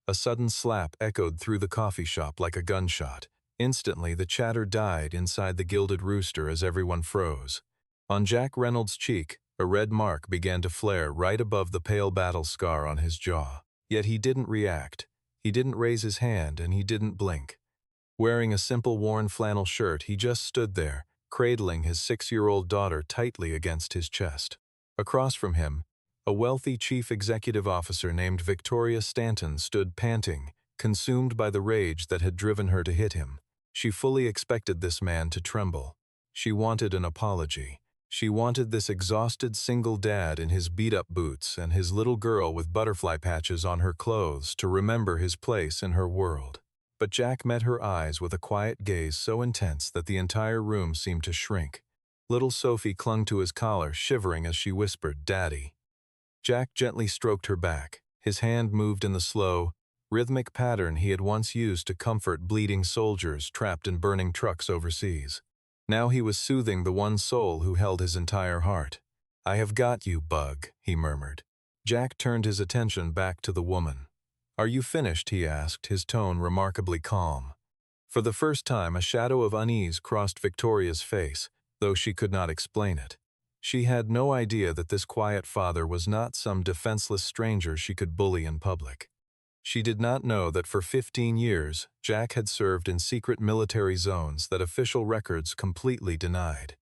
A sudden slap echoed through the coffee shop like a gunshot. Instantly, the chatter died inside the gilded rooster as everyone froze. On Jack Reynolds' cheek, a red mark began to flare right above the pale battle scar on his jaw. Yet he didn't react. He didn't raise his hand, and he didn't blink. Wearing a simple worn flannel shirt, he just stood there, cradling his 6-year-old daughter tightly against his chest. Across from him, a wealthy chief executive officer named Victoria Stanton stood panting, consumed by the rage that had driven her to hit him. She fully expected this man to tremble. She wanted an apology. She wanted this exhausted single dad in his beat-up boots and his little girl with butterfly patches on her clothes to remember his place in her world. But Jack met her eyes with a quiet gaze so intense that the entire room seemed to shrink. Little Sophie clung to his collar, shivering as she whispered, "Daddy." Jack gently stroked her back. His hand moved in the slow, rhythmic pattern he had once used to comfort bleeding soldiers trapped in burning trucks overseas. Now he was soothing the one soul who held his entire heart. "I have got you, Bug," he murmured. Jack turned his attention back to the woman. "Are you finished?" he asked, his tone remarkably calm. For the first time, a shadow of unease crossed Victoria's face, though she could not explain it. She had no idea that this quiet father was not some defenseless stranger she could bully in public. She did not know that for 15 years, Jack had served in secret military zones that official records completely denied.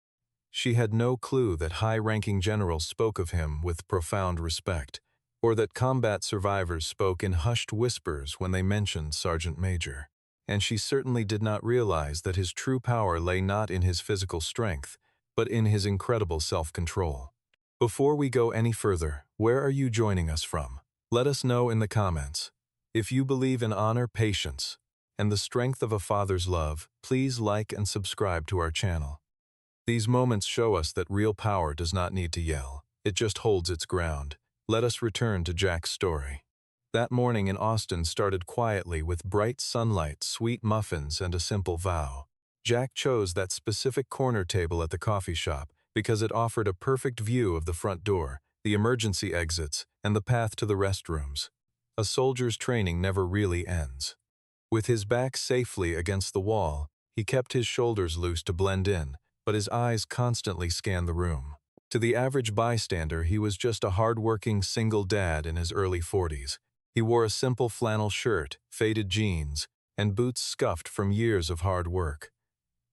She had no clue that high-ranking generals spoke of him with profound respect, or that combat survivors spoke in hushed whispers when they mentioned Sergeant Major. And she certainly did not realize that his true power lay not in his physical strength, but in his incredible self-control. Before we go any further, where are you joining us from? Let us know in the comments. If you believe in honor, patience, and the strength of a father's love, please like and subscribe to our channel. These moments show us that real power does not need to yell. It just holds its ground. Let us return to Jack's story. That morning in Austin started quietly with bright sunlight, sweet muffins, and a simple vow. Jack chose that specific corner table at the coffee shop because it offered a perfect view of the front door, the emergency exits, and the path to the restrooms. A soldier's training never really ends. With his back safely against the wall, he kept his shoulders loose to blend in, but his eyes constantly scanned the room. To the average bystander, he was just a hard-working single dad in his early 40s. He wore a simple flannel shirt, faded jeans, and boots scuffed from years of hard work.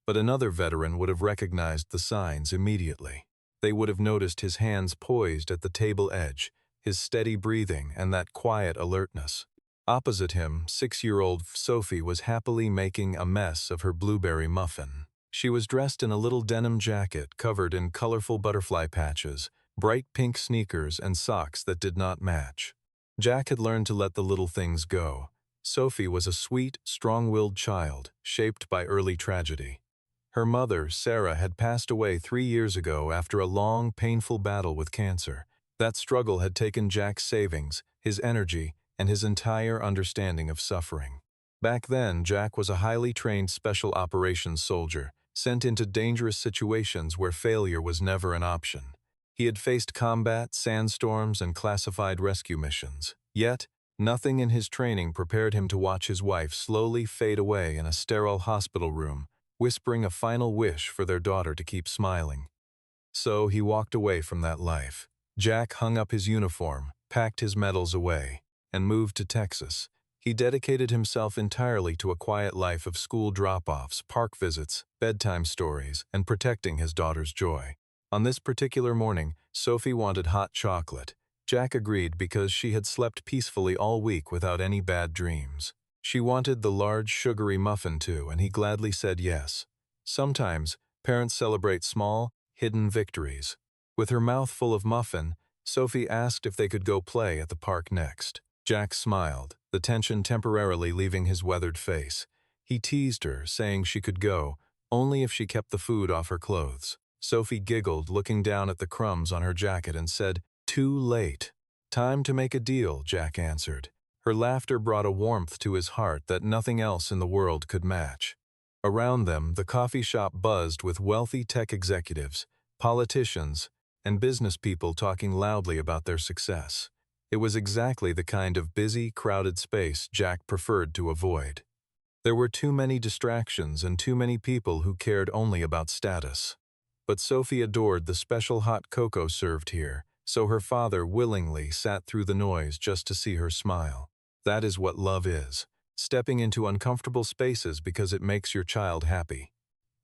But another veteran would have recognized the signs immediately. They would have noticed his hands poised at the table edge, his steady breathing, and that quiet alertness. Opposite him, 6-year-old Sophie was happily making a mess of her blueberry muffin. She was dressed in a little denim jacket covered in colorful butterfly patches, bright pink sneakers, and socks that did not match. Jack had learned to let the little things go. Sophie was a sweet, strong-willed child, shaped by early tragedy. Her mother, Sarah, had passed away 3 years ago after a long, painful battle with cancer. That struggle had taken Jack's savings, his energy, and his entire understanding of suffering. Back then, Jack was a highly trained special operations soldier, sent into dangerous situations where failure was never an option. He had faced combat, sandstorms, and classified rescue missions. Yet, nothing in his training prepared him to watch his wife slowly fade away in a sterile hospital room, whispering a final wish for their daughter to keep smiling. So he walked away from that life. Jack hung up his uniform, packed his medals away, and moved to Texas. He dedicated himself entirely to a quiet life of school drop-offs, park visits, bedtime stories, and protecting his daughter's joy. On this particular morning, Sophie wanted hot chocolate. Jack agreed because she had slept peacefully all week without any bad dreams. She wanted the large sugary muffin too, and he gladly said yes. Sometimes, parents celebrate small, hidden victories. With her mouth full of muffin, Sophie asked if they could go play at the park next. Jack smiled, the tension temporarily leaving his weathered face. He teased her, saying she could go, only if she kept the food off her clothes. Sophie giggled, looking down at the crumbs on her jacket, and said, "Too late." "Time to make a deal," Jack answered. Her laughter brought a warmth to his heart that nothing else in the world could match. Around them, the coffee shop buzzed with wealthy tech executives, politicians, and business people talking loudly about their success. It was exactly the kind of busy, crowded space Jack preferred to avoid. There were too many distractions and too many people who cared only about status. But Sophie adored the special hot cocoa served here, so her father willingly sat through the noise just to see her smile. That is what love is, stepping into uncomfortable spaces because it makes your child happy.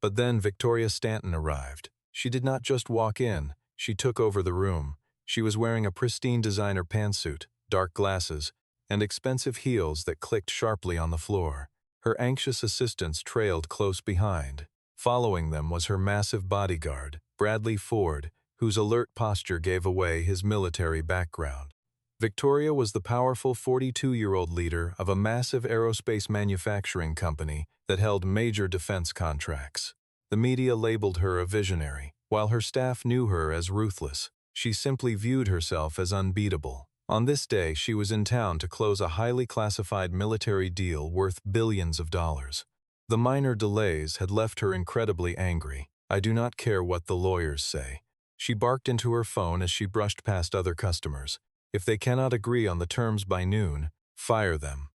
But then Victoria Stanton arrived. She did not just walk in, she took over the room. She was wearing a pristine designer pantsuit, dark glasses, and expensive heels that clicked sharply on the floor. Her anxious assistants trailed close behind. Following them was her massive bodyguard, Bradley Ford, whose alert posture gave away his military background. Victoria was the powerful 42-year-old leader of a massive aerospace manufacturing company that held major defense contracts. The media labeled her a visionary, while her staff knew her as ruthless. She simply viewed herself as unbeatable. On this day, she was in town to close a highly classified military deal worth billions of dollars. The minor delays had left her incredibly angry. "I do not care what the lawyers say." She barked into her phone as she brushed past other customers. "If they cannot agree on the terms by noon, fire them.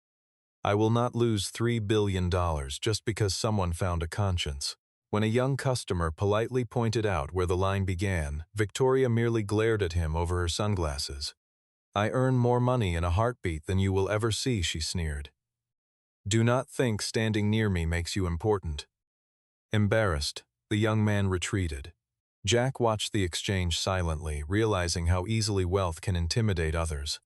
I will not lose $3 billion just because someone found a conscience." When a young customer politely pointed out where the line began, Victoria merely glared at him over her sunglasses. "I earn more money in a heartbeat than you will ever see," she sneered. "Do not think standing near me makes you important." Embarrassed, the young man retreated. Jack watched the exchange silently, realizing how easily wealth can intimidate others.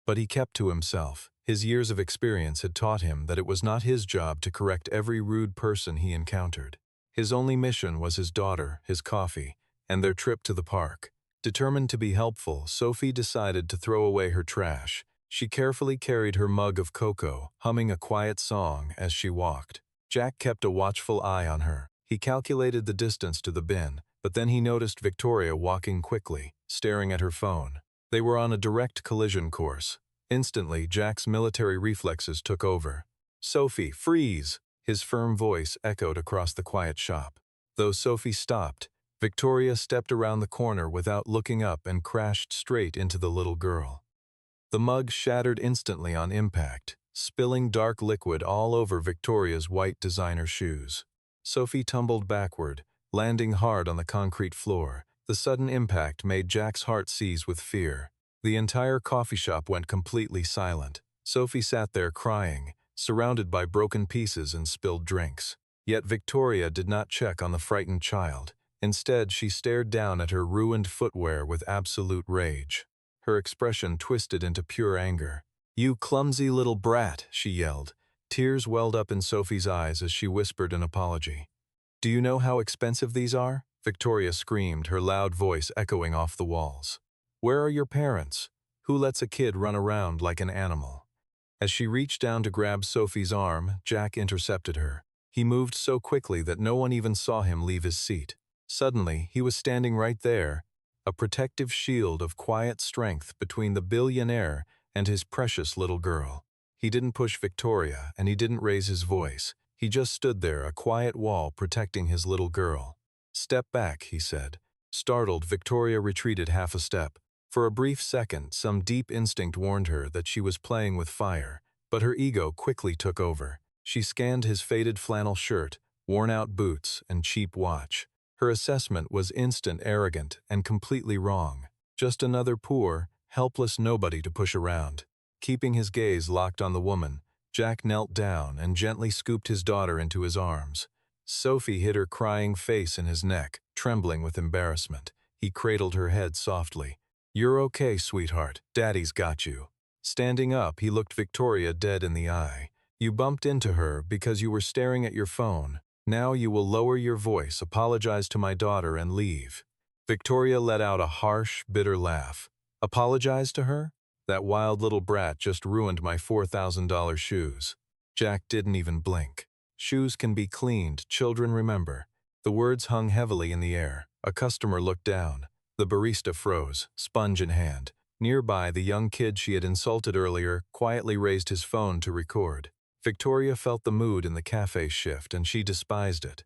But he kept to himself. His years of experience had taught him that it was not his job to correct every rude person he encountered. His only mission was his daughter, his coffee, and their trip to the park. Determined to be helpful, Sophie decided to throw away her trash. She carefully carried her mug of cocoa, humming a quiet song as she walked. Jack kept a watchful eye on her. He calculated the distance to the bin, but then he noticed Victoria walking quickly, staring at her phone. They were on a direct collision course. Instantly, Jack's military reflexes took over. "Sophie, freeze!" His firm voice echoed across the quiet shop. Though Sophie stopped, Victoria stepped around the corner without looking up and crashed straight into the little girl. The mug shattered instantly on impact, spilling dark liquid all over Victoria's white designer shoes. Sophie tumbled backward, landing hard on the concrete floor. The sudden impact made Jack's heart seize with fear. The entire coffee shop went completely silent. Sophie sat there crying, surrounded by broken pieces and spilled drinks. Yet Victoria did not check on the frightened child. Instead, she stared down at her ruined footwear with absolute rage. Her expression twisted into pure anger. "You clumsy little brat," she yelled. Tears welled up in Sophie's eyes as she whispered an apology. "Do you know how expensive these are?" Victoria screamed, her loud voice echoing off the walls. "Where are your parents? Who lets a kid run around like an animal?" As she reached down to grab Sophie's arm, Jack intercepted her. He moved so quickly that no one even saw him leave his seat. Suddenly, he was standing right there, a protective shield of quiet strength between the billionaire and his precious little girl. He didn't push Victoria, and he didn't raise his voice. He just stood there, a quiet wall protecting his little girl. "Step back," he said. Startled, Victoria retreated half a step. For a brief second, some deep instinct warned her that she was playing with fire, but her ego quickly took over. She scanned his faded flannel shirt, worn-out boots, and cheap watch. Her assessment was instant, arrogant, and completely wrong. Just another poor, helpless nobody to push around. Keeping his gaze locked on the woman, Jack knelt down and gently scooped his daughter into his arms. Sophie hid her crying face in his neck, trembling with embarrassment. He cradled her head softly. "You're okay, sweetheart. Daddy's got you." Standing up, he looked Victoria dead in the eye. "You bumped into her because you were staring at your phone. Now you will lower your voice, apologize to my daughter, and leave." Victoria let out a harsh, bitter laugh. "Apologize to her? That wild little brat just ruined my $4,000 shoes." Jack didn't even blink. Shoes can be cleaned, children remember. The words hung heavily in the air. A customer looked down. The barista froze, sponge in hand. Nearby, the young kid she had insulted earlier quietly raised his phone to record. Victoria felt the mood in the cafe shift, and she despised it.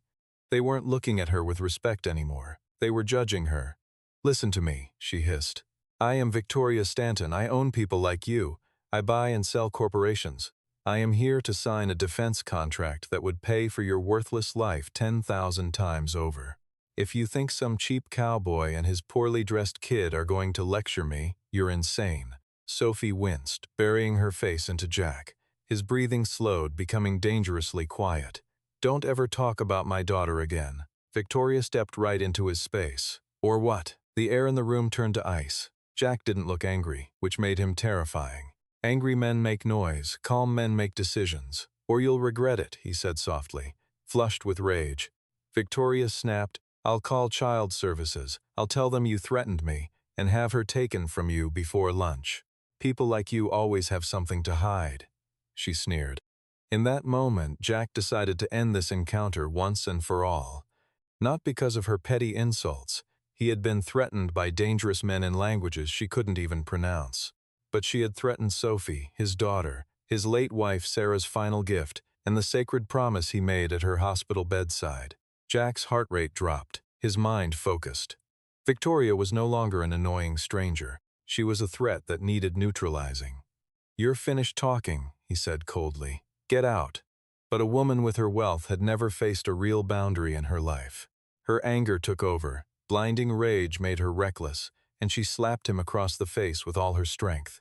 They weren't looking at her with respect anymore. They were judging her. "Listen to me," she hissed. I am Victoria Stanton. I own people like you. I buy and sell corporations. I am here to sign a defense contract that would pay for your worthless life 10,000 times over. If you think some cheap cowboy and his poorly dressed kid are going to lecture me, you're insane. Sophie winced, burying her face into Jack. His breathing slowed, becoming dangerously quiet. Don't ever talk about my daughter again. Victoria stepped right into his space. Or what? The air in the room turned to ice. Jack didn't look angry, which made him terrifying. Angry men make noise, calm men make decisions. Or you'll regret it, he said softly, flushed with rage. Victoria snapped, I'll call child services. I'll tell them you threatened me, and have her taken from you before lunch. People like you always have something to hide, she sneered. In that moment, Jack decided to end this encounter once and for all. Not because of her petty insults. He had been threatened by dangerous men in languages she couldn't even pronounce. But she had threatened Sophie, his daughter, his late wife Sarah's final gift, and the sacred promise he made at her hospital bedside. Jack's heart rate dropped, his mind focused. Victoria was no longer an annoying stranger. She was a threat that needed neutralizing. You're finished talking, he said coldly. Get out. But a woman with her wealth had never faced a real boundary in her life. Her anger took over. Blinding rage made her reckless, and she slapped him across the face with all her strength.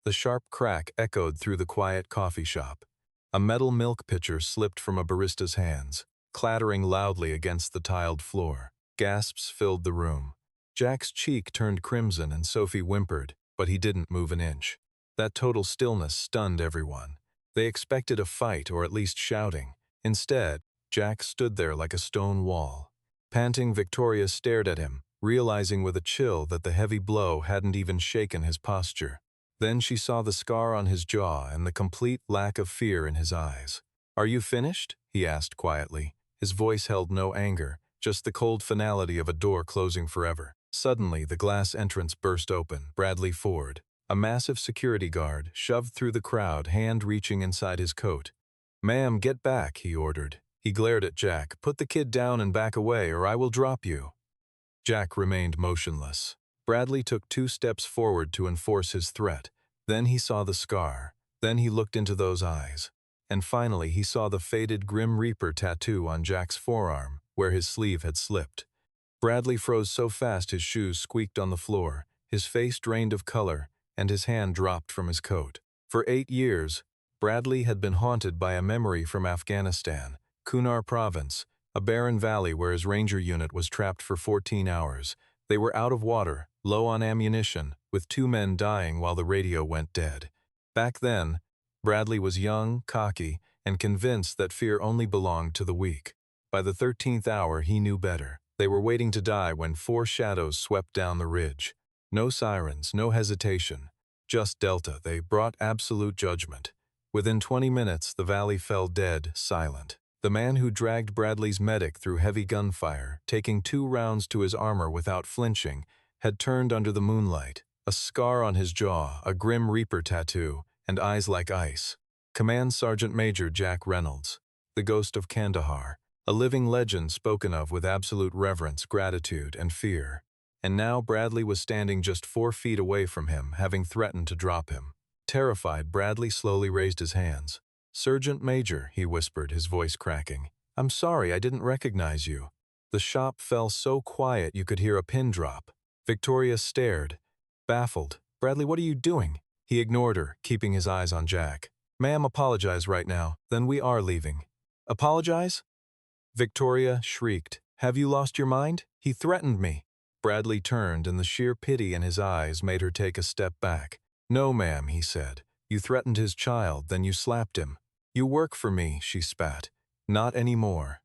The sharp crack echoed through the quiet coffee shop. A metal milk pitcher slipped from a barista's hands, clattering loudly against the tiled floor. Gasps filled the room. Jack's cheek turned crimson and Sophie whimpered, but he didn't move an inch. That total stillness stunned everyone. They expected a fight or at least shouting. Instead, Jack stood there like a stone wall. Panting, Victoria stared at him, realizing with a chill that the heavy blow hadn't even shaken his posture. Then she saw the scar on his jaw and the complete lack of fear in his eyes. Are you finished? He asked quietly. His voice held no anger, just the cold finality of a door closing forever. Suddenly, the glass entrance burst open. Bradley Ford, a massive security guard, shoved through the crowd, hand reaching inside his coat. Ma'am, get back, he ordered. He glared at Jack. Put the kid down and back away, or I will drop you. Jack remained motionless. Bradley took 2 steps forward to enforce his threat. Then he saw the scar. Then he looked into those eyes. And finally he saw the faded Grim Reaper tattoo on Jack's forearm, where his sleeve had slipped. Bradley froze so fast his shoes squeaked on the floor, his face drained of color, and his hand dropped from his coat. For 8 years, Bradley had been haunted by a memory from Afghanistan, Kunar Province, a barren valley where his ranger unit was trapped for 14 hours. They were out of water, low on ammunition, with 2 men dying while the radio went dead. Back then, Bradley was young, cocky, and convinced that fear only belonged to the weak. By the 13th hour, he knew better. They were waiting to die when 4 shadows swept down the ridge. No sirens, no hesitation. Just Delta. They brought absolute judgment. Within 20 minutes, the valley fell dead, silent. The man who dragged Bradley's medic through heavy gunfire, taking 2 rounds to his armor without flinching, had turned under the moonlight, a scar on his jaw, a Grim Reaper tattoo, and eyes like ice. Command Sergeant Major Jack Reynolds, the ghost of Kandahar, a living legend spoken of with absolute reverence, gratitude, and fear. And now Bradley was standing just 4 feet away from him, having threatened to drop him. Terrified, Bradley slowly raised his hands. Sergeant Major, he whispered, his voice cracking. I'm sorry, I didn't recognize you. The shop fell so quiet you could hear a pin drop. Victoria stared, baffled. Bradley, what are you doing? He ignored her, keeping his eyes on Jack. Ma'am, apologize right now. Then we are leaving. Apologize? Victoria shrieked. Have you lost your mind? He threatened me. Bradley turned, and the sheer pity in his eyes made her take a step back. No, ma'am, he said. You threatened his child, then you slapped him. You work for me, she spat. Not anymore.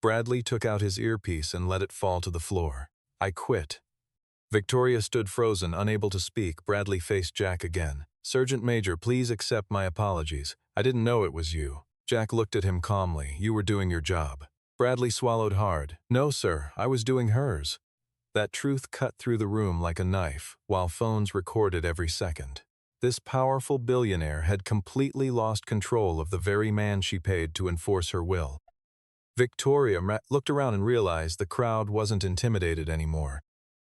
Bradley took out his earpiece and let it fall to the floor. I quit. Victoria stood frozen, unable to speak. Bradley faced Jack again. Sergeant Major, please accept my apologies. I didn't know it was you. Jack looked at him calmly. You were doing your job. Bradley swallowed hard. No, sir, I was doing hers. That truth cut through the room like a knife, while phones recorded every second. This powerful billionaire had completely lost control of the very man she paid to enforce her will. Victoria looked around and realized the crowd wasn't intimidated anymore.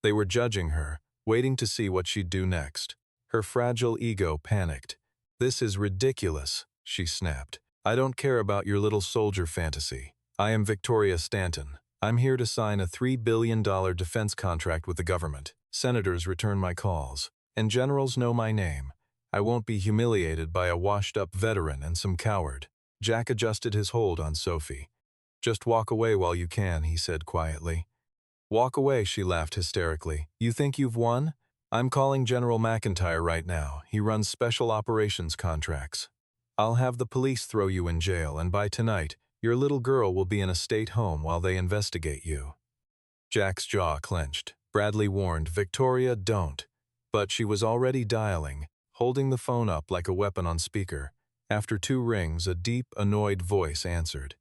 They were judging her, waiting to see what she'd do next. Her fragile ego panicked. "This is ridiculous," she snapped. "I don't care about your little soldier fantasy. I am Victoria Stanton. I'm here to sign a $3 billion defense contract with the government. Senators return my calls, and generals know my name. I won't be humiliated by a washed-up veteran and some coward." Jack adjusted his hold on Sophie. "Just walk away while you can," he said quietly. "Walk away," she laughed hysterically. "You think you've won? I'm calling General McIntyre right now. He runs special operations contracts. I'll have the police throw you in jail, and by tonight, your little girl will be in a state home while they investigate you." Jack's jaw clenched. Bradley warned, "Victoria, don't." But she was already dialing, holding the phone up like a weapon on speaker. After 2 rings, a deep, annoyed voice answered.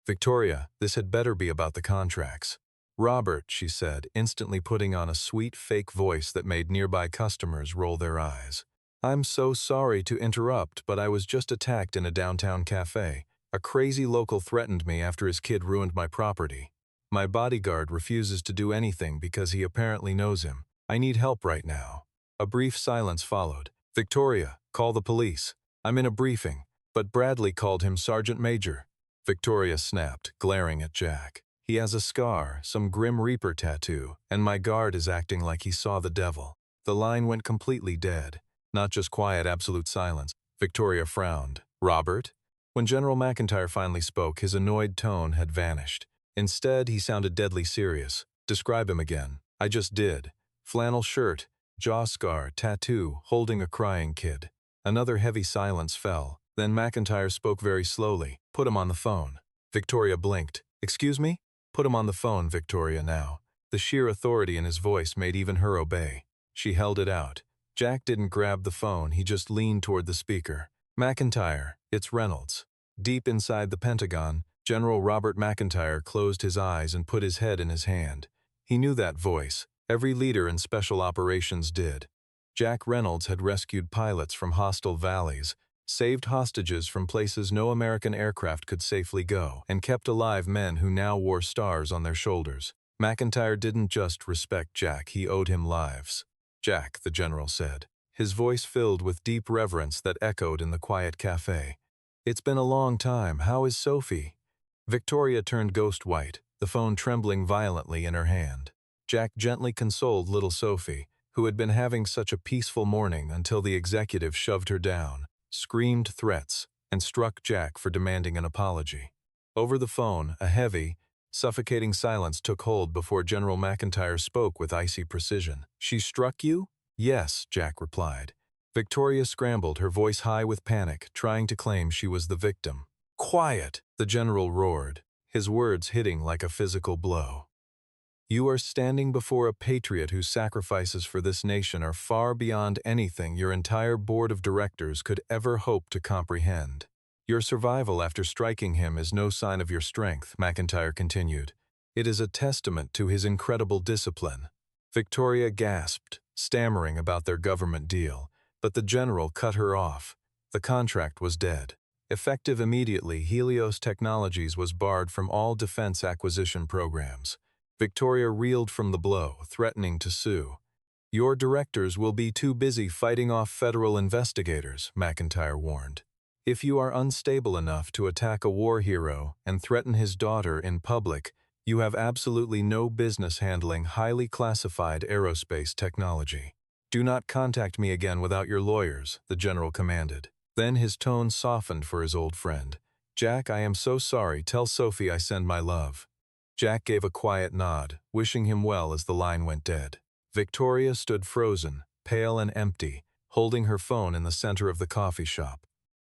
"Victoria, this had better be about the contracts." "Robert," she said, instantly putting on a sweet fake voice that made nearby customers roll their eyes. "I'm so sorry to interrupt, but I was just attacked in a downtown cafe. A crazy local threatened me after his kid ruined my property. My bodyguard refuses to do anything because he apparently knows him. I need help right now." A brief silence followed. "Victoria, call the police. I'm in a briefing." But Bradley called him Sergeant Major. Victoria snapped, glaring at Jack. "He has a scar, some Grim Reaper tattoo, and my guard is acting like he saw the devil." The line went completely dead. Not just quiet, absolute silence. Victoria frowned. "Robert?" When General McIntyre finally spoke, his annoyed tone had vanished. Instead, he sounded deadly serious. "Describe him again." "I just did. Flannel shirt, jaw scar, tattoo, holding a crying kid." Another heavy silence fell. Then McIntyre spoke very slowly. "Put him on the phone." Victoria blinked. "Excuse me?" "Put him on the phone, Victoria, now." The sheer authority in his voice made even her obey. She held it out. Jack didn't grab the phone, he just leaned toward the speaker. "McIntyre, it's Reynolds." Deep inside the Pentagon, General Robert McIntyre closed his eyes and put his head in his hand. He knew that voice. Every leader in special operations did. Jack Reynolds had rescued pilots from hostile valleys, saved hostages from places no American aircraft could safely go, and kept alive men who now wore stars on their shoulders. McIntyre didn't just respect Jack, he owed him lives. "Jack," the general said, his voice filled with deep reverence that echoed in the quiet cafe. "It's been a long time. How is Sophie?" Victoria turned ghost white, the phone trembling violently in her hand. Jack gently consoled little Sophie, who had been having such a peaceful morning until the executive shoved her down, screamed threats, and struck Jack for demanding an apology. Over the phone, a heavy, suffocating silence took hold before General McIntyre spoke with icy precision. "She struck you?" "Yes," Jack replied. Victoria scrambled, her voice high with panic, trying to claim she was the victim. "Quiet!" the general roared, his words hitting like a physical blow. "You are standing before a patriot whose sacrifices for this nation are far beyond anything your entire board of directors could ever hope to comprehend. Your survival after striking him is no sign of your strength," McIntyre continued. "It is a testament to his incredible discipline." Victoria gasped, stammering about their government deal, but the general cut her off. The contract was dead. Effective immediately, Helios Technologies was barred from all defense acquisition programs. Victoria reeled from the blow, threatening to sue. "Your directors will be too busy fighting off federal investigators," McIntyre warned. "If you are unstable enough to attack a war hero and threaten his daughter in public, you have absolutely no business handling highly classified aerospace technology. Do not contact me again without your lawyers," the general commanded. Then his tone softened for his old friend. "Jack, I am so sorry. Tell Sophie I send my love." Jack gave a quiet nod, wishing him well as the line went dead. Victoria stood frozen, pale and empty, holding her phone in the center of the coffee shop.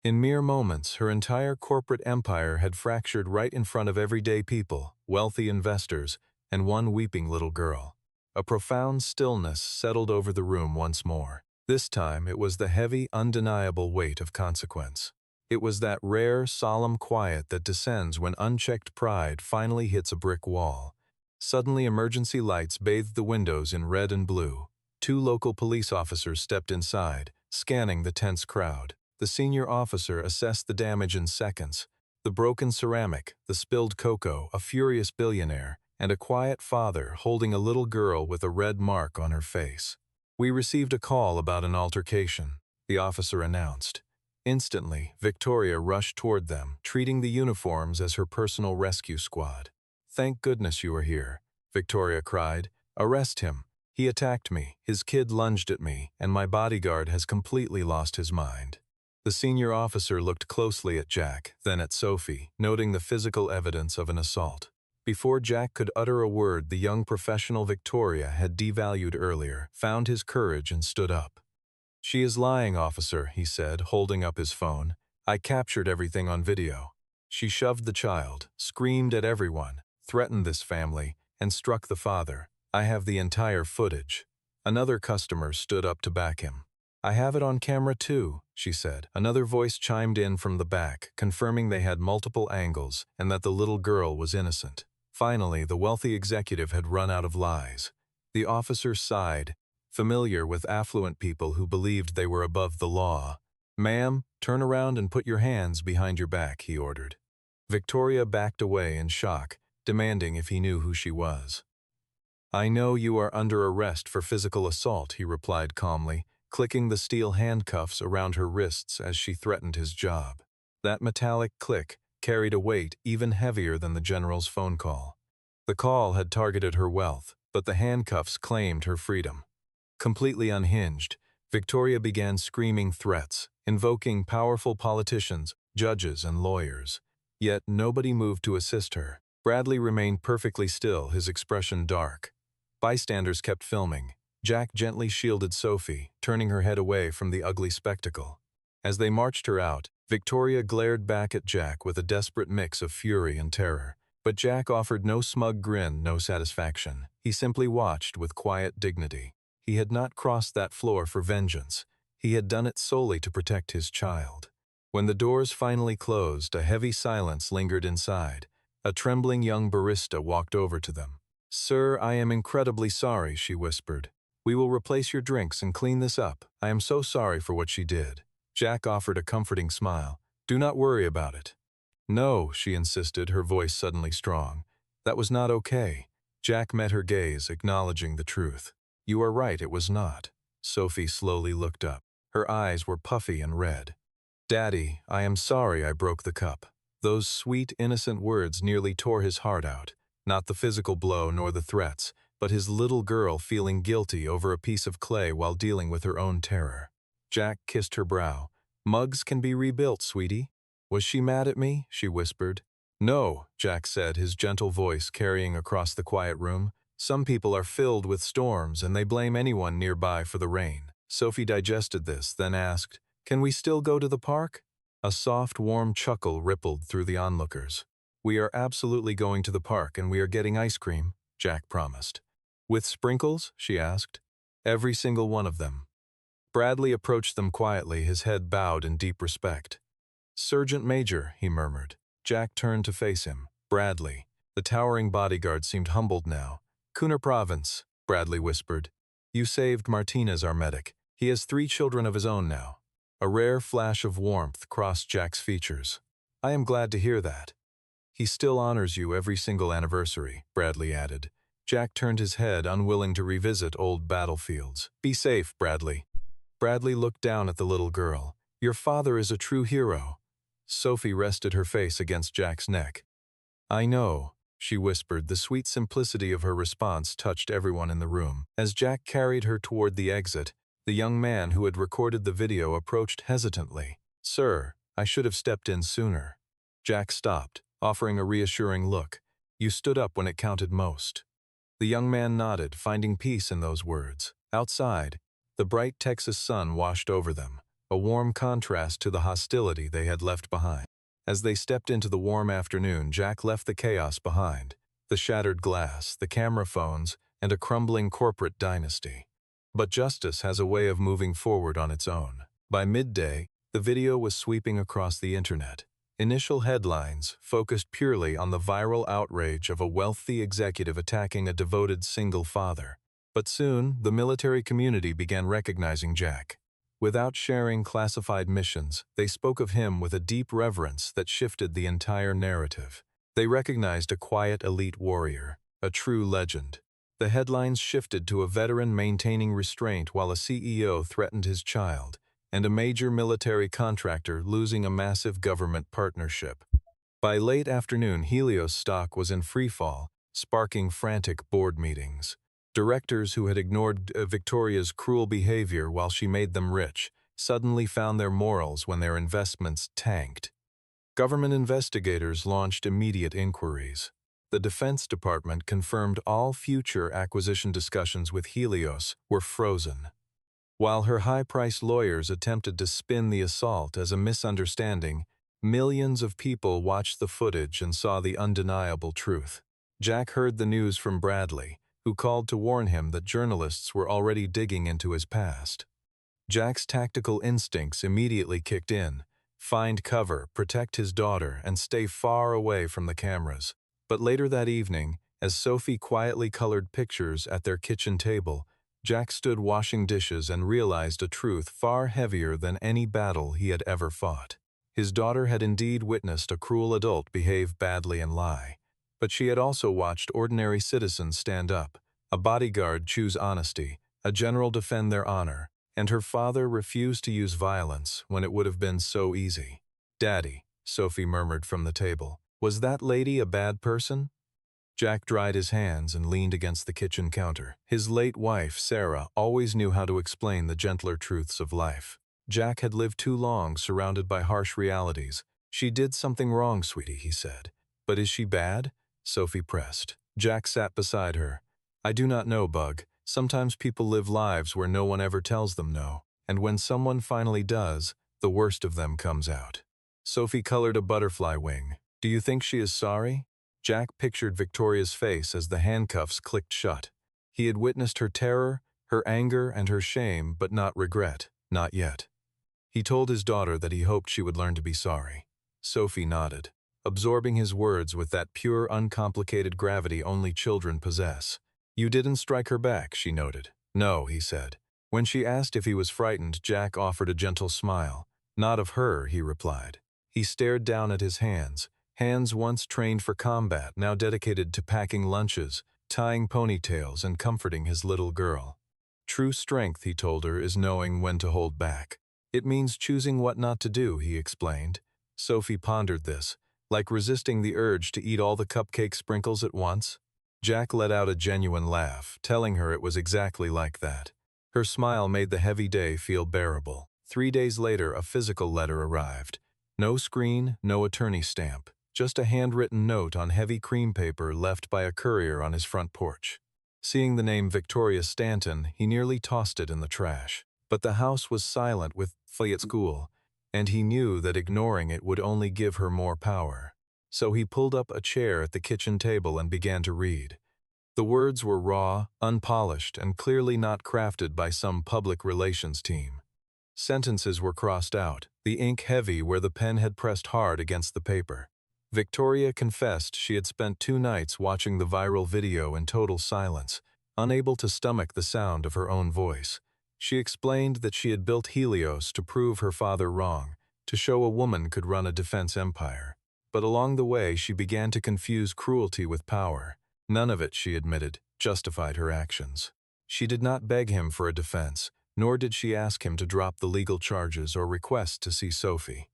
In mere moments, her entire corporate empire had fractured right in front of everyday people, wealthy investors, and one weeping little girl. A profound stillness settled over the room once more. This time, it was the heavy, undeniable weight of consequence. It was that rare, solemn quiet that descends when unchecked pride finally hits a brick wall. Suddenly, emergency lights bathed the windows in red and blue. 2 local police officers stepped inside, scanning the tense crowd. The senior officer assessed the damage in seconds. The broken ceramic, the spilled cocoa, a furious billionaire, and a quiet father holding a little girl with a red mark on her face. "We received a call about an altercation," the officer announced. Instantly, Victoria rushed toward them, treating the uniforms as her personal rescue squad. "Thank goodness you are here," Victoria cried. "Arrest him. He attacked me, his kid lunged at me, and my bodyguard has completely lost his mind." The senior officer looked closely at Jack, then at Sophie, noting the physical evidence of an assault. Before Jack could utter a word, the young professional Victoria had devalued earlier, found his courage and stood up. "She is lying, officer," he said, holding up his phone. "I captured everything on video." She shoved the child, screamed at everyone, threatened this family, and struck the father. "I have the entire footage." Another customer stood up to back him. "I have it on camera too," she said. Another voice chimed in from the back, confirming they had multiple angles and that the little girl was innocent. Finally, the wealthy executive had run out of lies. The officer sighed, familiar with affluent people who believed they were above the law. "Ma'am, turn around and put your hands behind your back," he ordered. Victoria backed away in shock, demanding if he knew who she was. "I know you are under arrest for physical assault," he replied calmly, clicking the steel handcuffs around her wrists as she threatened his job. That metallic click carried a weight even heavier than the general's phone call. The call had targeted her wealth, but the handcuffs claimed her freedom. Completely unhinged, Victoria began screaming threats, invoking powerful politicians, judges, and lawyers. Yet nobody moved to assist her. Bradley remained perfectly still, his expression dark. Bystanders kept filming. Jack gently shielded Sophie, turning her head away from the ugly spectacle. As they marched her out, Victoria glared back at Jack with a desperate mix of fury and terror. But Jack offered no smug grin, no satisfaction. He simply watched with quiet dignity. He had not crossed that floor for vengeance. He had done it solely to protect his child. When the doors finally closed, a heavy silence lingered inside. A trembling young barista walked over to them. "Sir, I am incredibly sorry," she whispered. "We will replace your drinks and clean this up. I am so sorry for what she did." Jack offered a comforting smile. "Do not worry about it." "No," she insisted, her voice suddenly strong. "That was not okay." Jack met her gaze, acknowledging the truth. "You are right, it was not." Sophie slowly looked up. Her eyes were puffy and red. "Daddy, I am sorry I broke the cup." Those sweet, innocent words nearly tore his heart out. Not the physical blow nor the threats, but his little girl feeling guilty over a piece of clay while dealing with her own terror. Jack kissed her brow. "Mugs can be rebuilt, sweetie." "Was she mad at me?" she whispered. "No," Jack said, his gentle voice carrying across the quiet room. "Some people are filled with storms and they blame anyone nearby for the rain." Sophie digested this, then asked, "Can we still go to the park?" A soft, warm chuckle rippled through the onlookers. "We are absolutely going to the park and we are getting ice cream," Jack promised. "With sprinkles?" she asked. "Every single one of them." Bradley approached them quietly, his head bowed in deep respect. "Sergeant Major," he murmured. Jack turned to face him. "Bradley." The towering bodyguard seemed humbled now. "Cooner Province," Bradley whispered. "You saved Martinez, our medic. He has 3 children of his own now." A rare flash of warmth crossed Jack's features. "I am glad to hear that." "He still honors you every single anniversary," Bradley added. Jack turned his head, unwilling to revisit old battlefields. "Be safe, Bradley." Bradley looked down at the little girl. "Your father is a true hero." Sophie rested her face against Jack's neck. "I know," she whispered. The sweet simplicity of her response touched everyone in the room. As Jack carried her toward the exit, the young man who had recorded the video approached hesitantly. "Sir, I should have stepped in sooner." Jack stopped, offering a reassuring look. "You stood up when it counted most." The young man nodded, finding peace in those words. Outside, the bright Texas sun washed over them, a warm contrast to the hostility they had left behind. As they stepped into the warm afternoon, Jack left the chaos behind, the shattered glass, the camera phones, and a crumbling corporate dynasty. But justice has a way of moving forward on its own. By midday, the video was sweeping across the internet. Initial headlines focused purely on the viral outrage of a wealthy executive attacking a devoted single father. But soon, the military community began recognizing Jack. Without sharing classified missions, they spoke of him with a deep reverence that shifted the entire narrative. They recognized a quiet elite warrior, a true legend. The headlines shifted to a veteran maintaining restraint while a CEO threatened his child, and a major military contractor losing a massive government partnership. By late afternoon, Helios stock was in freefall, sparking frantic board meetings. Directors who had ignored Victoria's cruel behavior while she made them rich suddenly found their morals when their investments tanked. Government investigators launched immediate inquiries. The Defense Department confirmed all future acquisition discussions with Helios were frozen, while her high-priced lawyers attempted to spin the assault as a misunderstanding. Millions of people watched the footage and saw the undeniable truth. Jack heard the news from Bradley, who called to warn him that journalists were already digging into his past. Jack's tactical instincts immediately kicked in: find cover, protect his daughter, and stay far away from the cameras. But later that evening, as Sophie quietly colored pictures at their kitchen table, Jack stood washing dishes and realized a truth far heavier than any battle he had ever fought. His daughter had indeed witnessed a cruel adult behave badly and lie, but she had also watched ordinary citizens stand up, a bodyguard choose honesty, a general defend their honor, and her father refused to use violence when it would have been so easy. "Daddy," Sophie murmured from the table, "was that lady a bad person?" Jack dried his hands and leaned against the kitchen counter. His late wife, Sarah, always knew how to explain the gentler truths of life. Jack had lived too long surrounded by harsh realities. "She did something wrong, sweetie," he said. "But is she bad?" Sophie pressed. Jack sat beside her. "I do not know, Bug. Sometimes people live lives where no one ever tells them no, and when someone finally does, the worst of them comes out." Sophie colored a butterfly wing. "Do you think she is sorry?" Jack pictured Victoria's face as the handcuffs clicked shut. He had witnessed her terror, her anger, and her shame, but not regret. Not yet. He told his daughter that he hoped she would learn to be sorry. Sophie nodded, absorbing his words with that pure, uncomplicated gravity only children possess. "You didn't strike her back," she noted. "No," he said. When she asked if he was frightened, Jack offered a gentle smile. "Not of her," he replied. He stared down at his hands once trained for combat, now dedicated to packing lunches, tying ponytails, and comforting his little girl. "True strength," he told her, "is knowing when to hold back. It means choosing what not to do," he explained. Sophie pondered this, like resisting the urge to eat all the cupcake sprinkles at once. Jack let out a genuine laugh, telling her it was exactly like that. Her smile made the heavy day feel bearable. 3 days later, a physical letter arrived. No screen, no attorney stamp. Just a handwritten note on heavy cream paper left by a courier on his front porch. Seeing the name Victoria Stanton, he nearly tossed it in the trash. But the house was silent with at school, and he knew that ignoring it would only give her more power. So he pulled up a chair at the kitchen table and began to read. The words were raw, unpolished, and clearly not crafted by some public relations team. Sentences were crossed out, the ink heavy where the pen had pressed hard against the paper. Victoria confessed she had spent 2 nights watching the viral video in total silence, unable to stomach the sound of her own voice. She explained that she had built Helios to prove her father wrong, to show a woman could run a defense empire. But along the way, she began to confuse cruelty with power. None of it, she admitted, justified her actions. She did not beg him for a defense, nor did she ask him to drop the legal charges or request to see Sophie.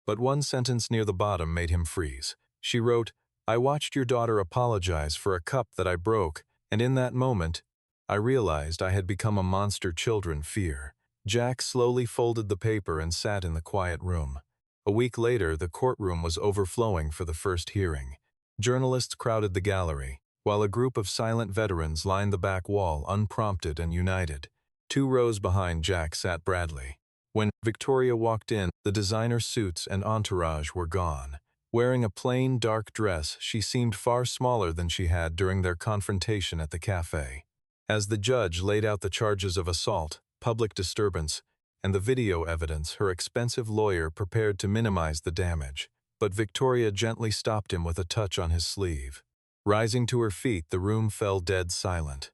But one sentence near the bottom made him freeze. She wrote, "I watched your daughter apologize for a cup that I broke, and in that moment, I realized I had become a monster children fear." Jack slowly folded the paper and sat in the quiet room. A week later, the courtroom was overflowing for the first hearing. Journalists crowded the gallery, while a group of silent veterans lined the back wall, unprompted and united. 2 rows behind Jack sat Bradley. When Victoria walked in, the designer suits and entourage were gone. Wearing a plain, dark dress, she seemed far smaller than she had during their confrontation at the café. As the judge laid out the charges of assault, public disturbance, and the video evidence, her expensive lawyer prepared to minimize the damage. But Victoria gently stopped him with a touch on his sleeve. Rising to her feet, the room fell dead silent.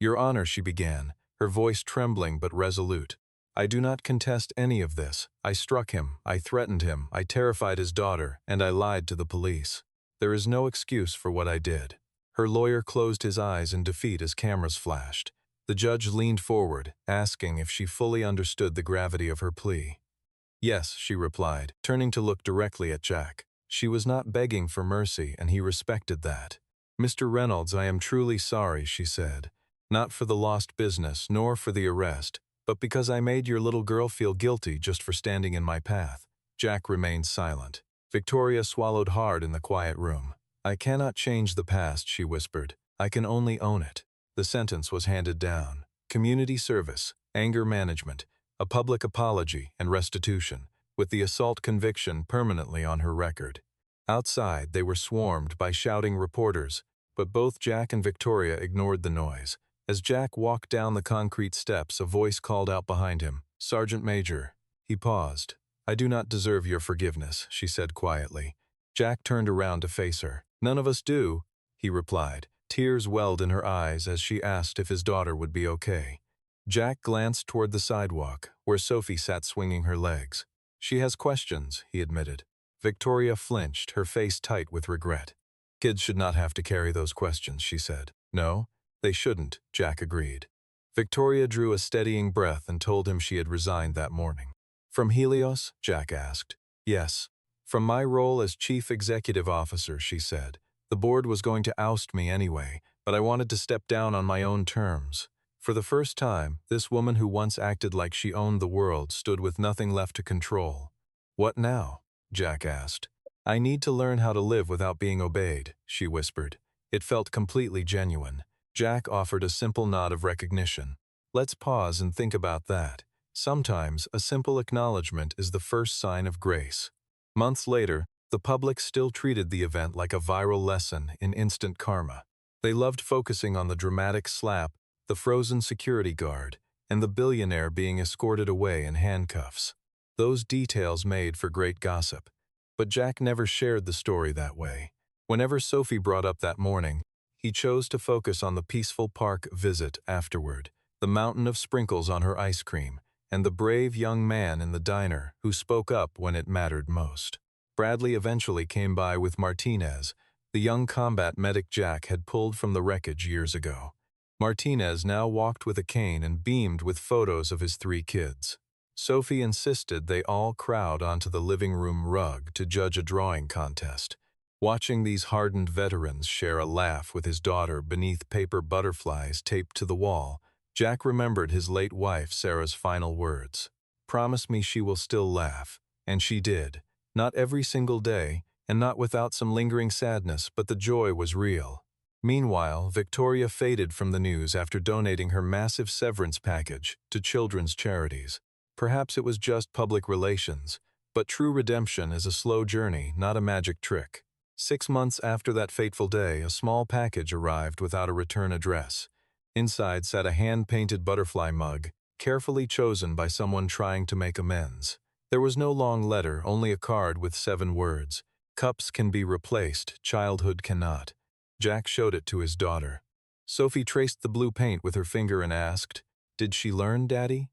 "Your Honor," she began, her voice trembling but resolute. "I do not contest any of this. I struck him, I threatened him, I terrified his daughter, and I lied to the police. There is no excuse for what I did." Her lawyer closed his eyes in defeat as cameras flashed. The judge leaned forward, asking if she fully understood the gravity of her plea. Yes, she replied, turning to look directly at Jack. She was not begging for mercy, and he respected that. "Mr. Reynolds, I am truly sorry," she said. "Not for the lost business, nor for the arrest, but because I made your little girl feel guilty just for standing in my path." Jack remained silent. Victoria swallowed hard in the quiet room. "I cannot change the past," she whispered. "I can only own it." The sentence was handed down. Community service, anger management, a public apology, and restitution, with the assault conviction permanently on her record. Outside, they were swarmed by shouting reporters, but both Jack and Victoria ignored the noise. As Jack walked down the concrete steps, a voice called out behind him, "Sergeant Major." He paused. "I do not deserve your forgiveness," she said quietly. Jack turned around to face her. "None of us do," he replied. Tears welled in her eyes as she asked if his daughter would be okay. Jack glanced toward the sidewalk, where Sophie sat swinging her legs. "She has questions," he admitted. Victoria flinched, her face tight with regret. "Kids should not have to carry those questions," she said. "No, they shouldn't," Jack agreed. Victoria drew a steadying breath and told him she had resigned that morning. "From Helios?" Jack asked. "Yes. From my role as chief executive officer," she said. "The board was going to oust me anyway, but I wanted to step down on my own terms." For the first time, this woman who once acted like she owned the world stood with nothing left to control. "What now?" Jack asked. "I need to learn how to live without being obeyed," she whispered. It felt completely genuine. Jack offered a simple nod of recognition. "Let's pause and think about that. Sometimes, a simple acknowledgement is the first sign of grace." Months later, the public still treated the event like a viral lesson in instant karma. They loved focusing on the dramatic slap, the frozen security guard, and the billionaire being escorted away in handcuffs. Those details made for great gossip. But Jack never shared the story that way. Whenever Sophie brought up that morning, he chose to focus on the peaceful park visit afterward, the mountain of sprinkles on her ice cream, and the brave young man in the diner who spoke up when it mattered most. Bradley eventually came by with Martinez, the young combat medic Jack had pulled from the wreckage years ago. Martinez now walked with a cane and beamed with photos of his 3 kids. Sophie insisted they all crowd onto the living room rug to judge a drawing contest. Watching these hardened veterans share a laugh with his daughter beneath paper butterflies taped to the wall, Jack remembered his late wife Sarah's final words. "Promise me she will still laugh." And she did. Not every single day, and not without some lingering sadness, but the joy was real. Meanwhile, Victoria faded from the news after donating her massive severance package to children's charities. Perhaps it was just public relations, but true redemption is a slow journey, not a magic trick. 6 months after that fateful day, a small package arrived without a return address. Inside sat a hand-painted butterfly mug, carefully chosen by someone trying to make amends. There was no long letter, only a card with 7 words. "Cups can be replaced, childhood cannot." Jack showed it to his daughter. Sophie traced the blue paint with her finger and asked, "Did she learn, Daddy?"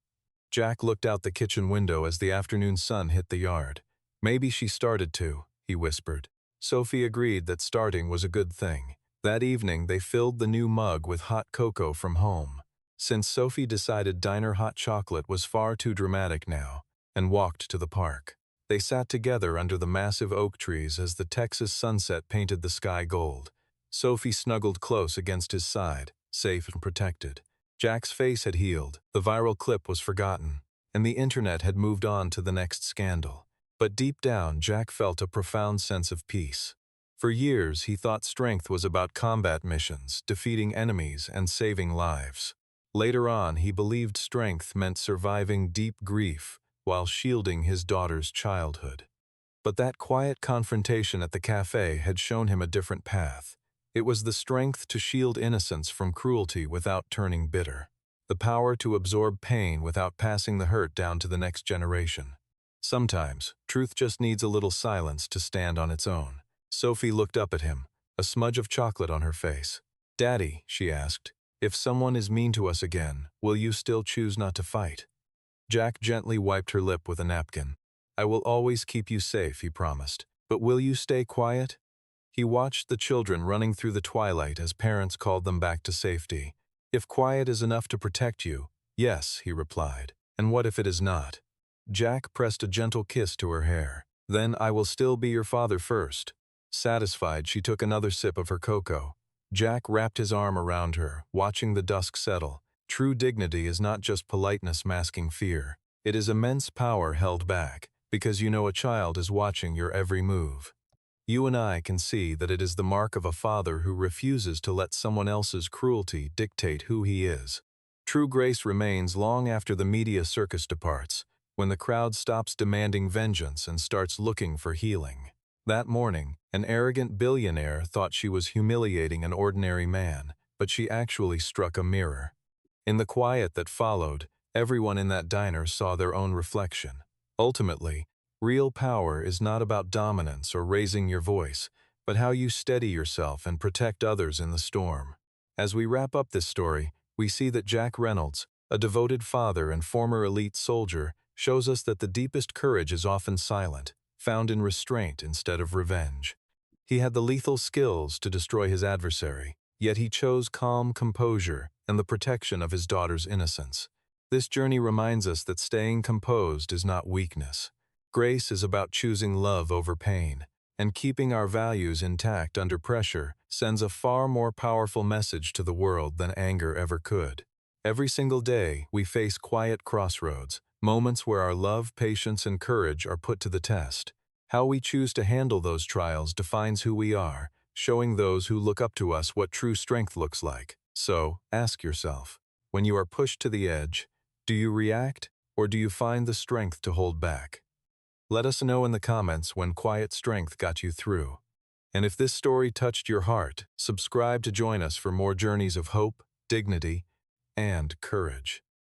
Jack looked out the kitchen window as the afternoon sun hit the yard. "Maybe she started to," he whispered. Sophie agreed that starting was a good thing. That evening, they filled the new mug with hot cocoa from home. Since Sophie decided diner hot chocolate was far too dramatic now, and walked to the park. They sat together under the massive oak trees as the Texas sunset painted the sky gold. Sophie snuggled close against his side, safe and protected. Jack's face had healed, the viral clip was forgotten, and the internet had moved on to the next scandal. But deep down, Jack felt a profound sense of peace. For years, he thought strength was about combat missions, defeating enemies, and saving lives. Later on, he believed strength meant surviving deep grief while shielding his daughter's childhood. But that quiet confrontation at the cafe had shown him a different path. It was the strength to shield innocence from cruelty without turning bitter. The power to absorb pain without passing the hurt down to the next generation. Sometimes, truth just needs a little silence to stand on its own. Sophie looked up at him, a smudge of chocolate on her face. "Daddy," she asked, "if someone is mean to us again, will you still choose not to fight?" Jack gently wiped her lip with a napkin. "I will always keep you safe," he promised. "But will you stay quiet?" He watched the children running through the twilight as parents called them back to safety. "If quiet is enough to protect you, yes," he replied. "And what if it is not?" Jack pressed a gentle kiss to her hair. "Then I will still be your father first." Satisfied, she took another sip of her cocoa. Jack wrapped his arm around her, watching the dusk settle. True dignity is not just politeness masking fear. It is immense power held back, because you know a child is watching your every move. You and I can see that it is the mark of a father who refuses to let someone else's cruelty dictate who he is. True grace remains long after the media circus departs, when the crowd stops demanding vengeance and starts looking for healing. That morning, an arrogant billionaire thought she was humiliating an ordinary man, but she actually struck a mirror. In the quiet that followed, everyone in that diner saw their own reflection. Ultimately, real power is not about dominance or raising your voice, but how you steady yourself and protect others in the storm. As we wrap up this story, we see that Jack Reynolds, a devoted father and former elite soldier, shows us that the deepest courage is often silent, found in restraint instead of revenge. He had the lethal skills to destroy his adversary, yet he chose calm composure and the protection of his daughter's innocence. This journey reminds us that staying composed is not weakness. Grace is about choosing love over pain, and keeping our values intact under pressure sends a far more powerful message to the world than anger ever could. Every single day, we face quiet crossroads, moments where our love, patience, and courage are put to the test. How we choose to handle those trials defines who we are, showing those who look up to us what true strength looks like. So, ask yourself, when you are pushed to the edge, do you react, or do you find the strength to hold back? Let us know in the comments when quiet strength got you through. And if this story touched your heart, subscribe to join us for more journeys of hope, dignity, and courage.